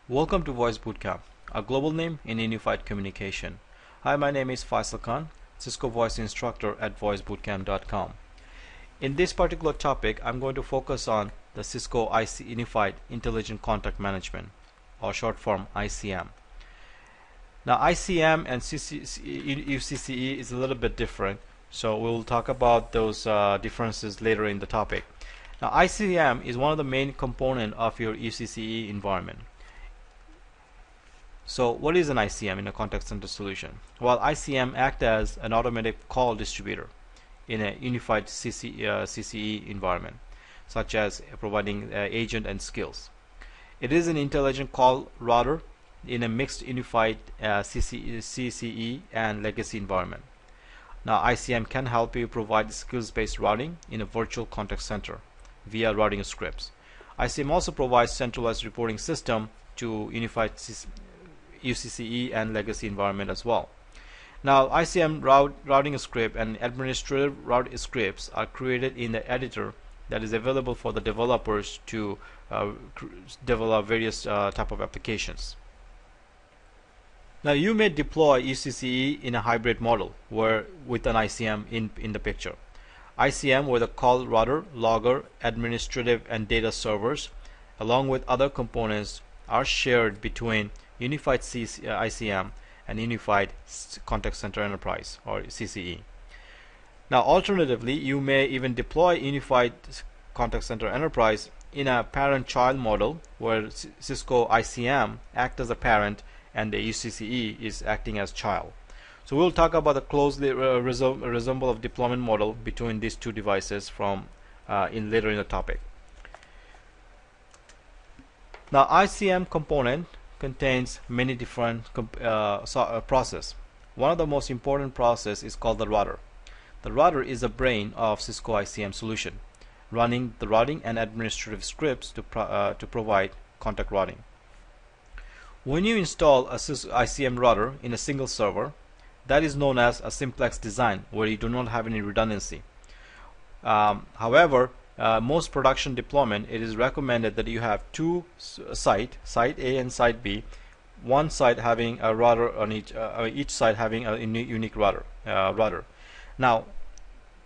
Welcome to Voice Bootcamp, a global name in unified communication. Hi, my name is Faisal Khan, Cisco Voice Instructor at voicebootcamp.com. In this particular topic, I'm going to focus on the Cisco IC Unified Intelligent Contact Management, or short form ICM. Now, ICM and UCCE is a little bit different, so we'll talk about those differences later in the topic. Now, ICM is one of the main components of your UCCE environment. So what is an ICM in a contact center solution? Well, ICM acts as an automatic call distributor in a unified CCE environment, such as providing agent and skills. It is an intelligent call router in a mixed unified CCE and legacy environment. Now, ICM can help you provide skills-based routing in a virtual contact center via routing scripts. ICM also provides centralized reporting system to unified UCCE and legacy environment as well. Now, ICM routing script and administrative route scripts are created in the editor that is available for the developers to develop various type of applications. Now, you may deploy UCCE in a hybrid model where with an ICM in the picture. ICM with a call router, logger, administrative and data servers, along with other components, are shared between Unified ICM and Unified Contact Center Enterprise, or CCE. Now, alternatively, you may even deploy Unified Contact Center Enterprise in a parent-child model where Cisco ICM acts as a parent and the UCCE is acting as child. So we'll talk about the closely resemble of deployment model between these two devices from later in the topic. Now, ICM component contains many different process. One of the most important process is called the router. The router is the brain of Cisco ICM solution, running the routing and administrative scripts to provide contact routing. When you install a Cisco ICM router in a single server, that is known as a simplex design, where you do not have any redundancy. However, most production deployment, it is recommended that you have two site A and site B, one site having a router on each side having a unique router. Now,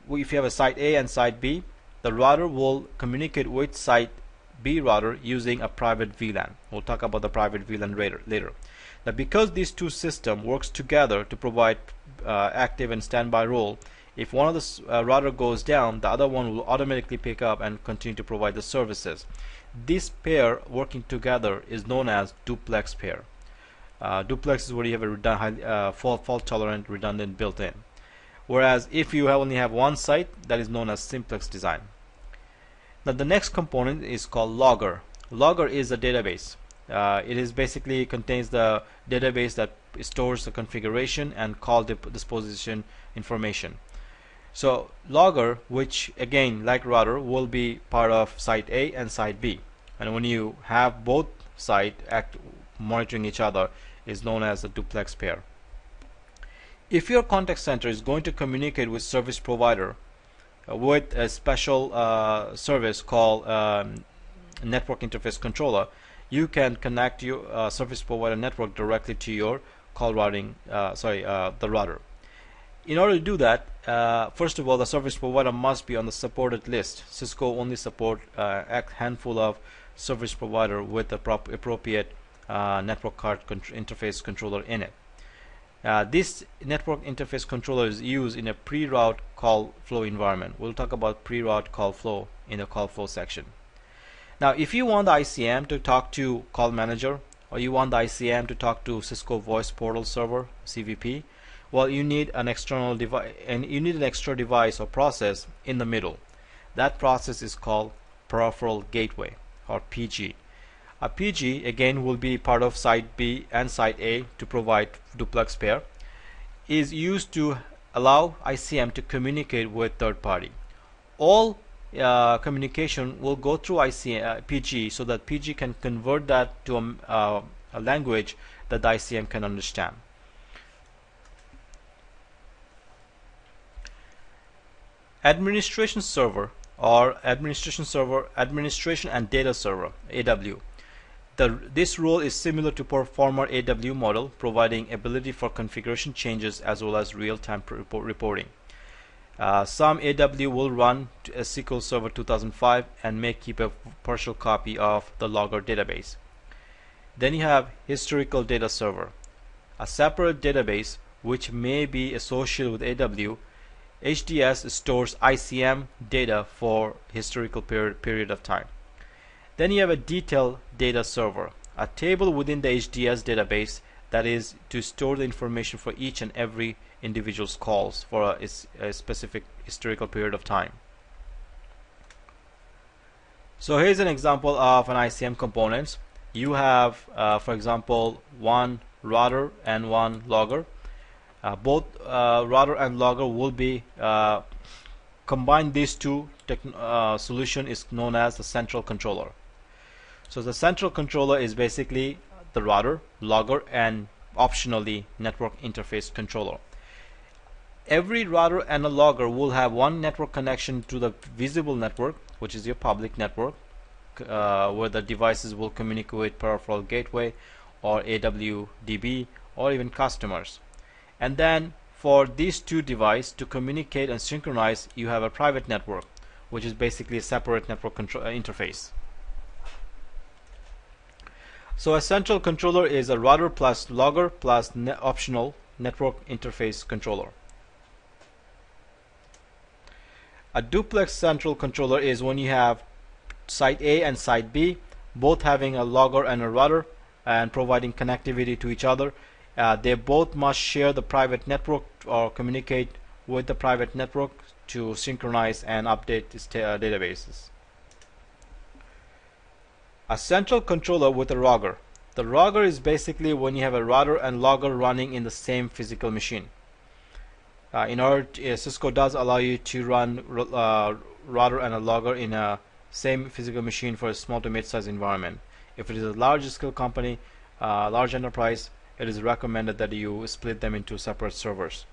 if you have a site A and site B, the router will communicate with site B router using a private VLAN. We'll talk about the private VLAN later. Now, because these two systems works together to provide active and standby role, if one of the router goes down, the other one will automatically pick up and continue to provide the services. This pair working together is known as duplex pair. Duplex is where you have a fault tolerant redundant built in. Whereas if you only have one site, that is known as simplex design. Now, the next component is called logger. Logger is a database. It is basically contains the database that stores the configuration and call disposition information. So logger, which again like router, will be part of site A and site B, and when you have both sites monitoring each other, is known as a duplex pair. If your contact center is going to communicate with service provider with a special service called network interface controller, you can connect your service provider network directly to your call routing the router. In order to do that, first of all, the service provider must be on the supported list. Cisco only support a handful of service provider with the appropriate network card interface controller in it. This network interface controller is used in a pre-route call flow environment. We'll talk about pre-route call flow in the call flow section. Now, if you want the ICM to talk to call manager, or you want the ICM to talk to Cisco Voice Portal Server (CVP), well, you need an external device, and you need an extra device or process in the middle. That process is called peripheral gateway, or PG. A PG again will be part of site B and site A to provide duplex pair, is used to allow ICM to communicate with third party. All communication will go through PG, so that PG can convert that to a language that the ICM can understand. Administration server or administration and data server, AW. This rule is similar to former AW model, providing ability for configuration changes as well as real-time reporting. Some AW will run a SQL Server 2005 and may keep a partial copy of the logger database. Then you have historical data server, a separate database which may be associated with AW. HDS stores ICM data for historical period of time. Then you have a detailed data server, a table within the HDS database that is to store the information for each and every individual's calls for a specific historical period of time. So here's an example of an ICM components. You have, for example, one router and one logger. Both router and logger will be combine these two solution is known as the central controller. So the central controller is basically the router, logger, and optionally network interface controller. Every router and a logger will have one network connection to the visible network, which is your public network, where the devices will communicate with peripheral gateway or AWDB or even customers. And then for these two devices to communicate and synchronize, you have a private network, which is basically a separate network interface. So a central controller is a router plus logger plus optional network interface controller. A duplex central controller is when you have site A and site B, both having a logger and a router and providing connectivity to each other. They both must share the private network or communicate with the private network to synchronize and update its databases. A central controller with a logger. The logger is basically when you have a router and logger running in the same physical machine. Cisco does allow you to run router and a logger in a same physical machine for a small to mid-sized environment. If it is a large scale company, large enterprise, it is recommended that you split them into separate servers.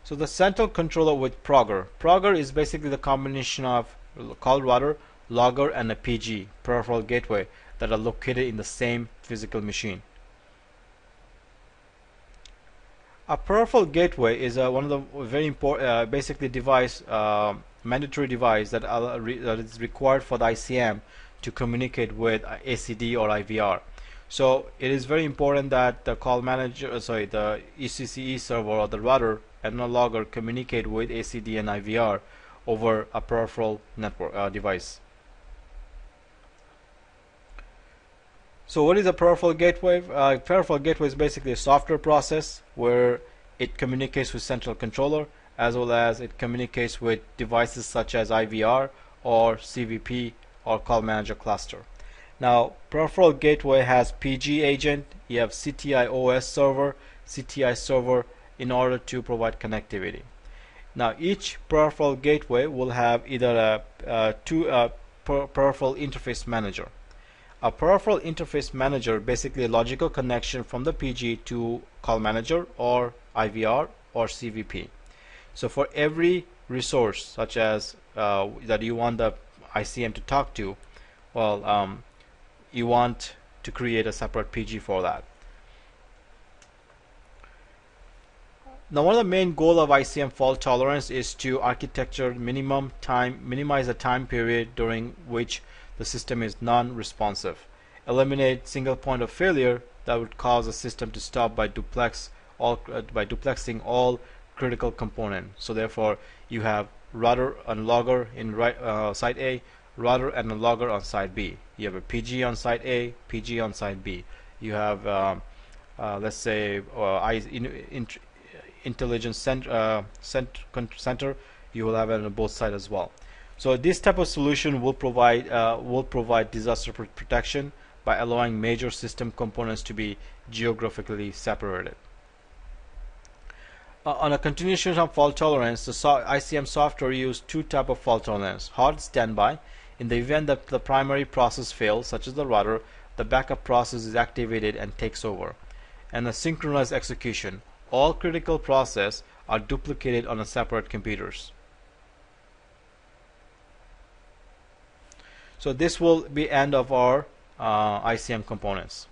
So the central controller with Progrer. Progrer is basically the combination of call router, logger, and a PG, peripheral gateway, that are located in the same physical machine. A peripheral gateway is one of the very important, basically device, mandatory device that is required for the ICM to communicate with ACD or IVR. So it is very important that the call manager, the UCCE server or the router and the logger communicate with ACD and IVR over a peripheral network device. So what is a peripheral gateway? Peripheral gateway is basically a software process where it communicates with central controller as well as it communicates with devices such as IVR or CVP or call manager cluster. Now peripheral gateway has PG agent, you have CTI OS server, CTI server in order to provide connectivity. Now each peripheral gateway will have either a peripheral interface manager. A peripheral interface manager basically a logical connection from the PG to call manager or IVR or CVP. So for every resource such as that you want the ICM to talk to, well, you want to create a separate PG for that. Now one of the main goals of ICM fault tolerance is to architecture minimize the time period during which the system is non-responsive. Eliminate single point of failure that would cause a system to stop by duplexing all critical components. So therefore you have router and logger in site A, router and a logger on site B. You have a PG on site A, PG on site B. You have let's say intelligence center, you will have it on both sides as well. So this type of solution will provide disaster protection by allowing major system components to be geographically separated. On a continuation of fault tolerance, the ICM software uses two types of fault tolerance: hard standby. In the event that the primary process fails, such as the router, the backup process is activated and takes over. And a synchronized execution. All critical processes are duplicated on a separate computers. So this will be end of our ICM components.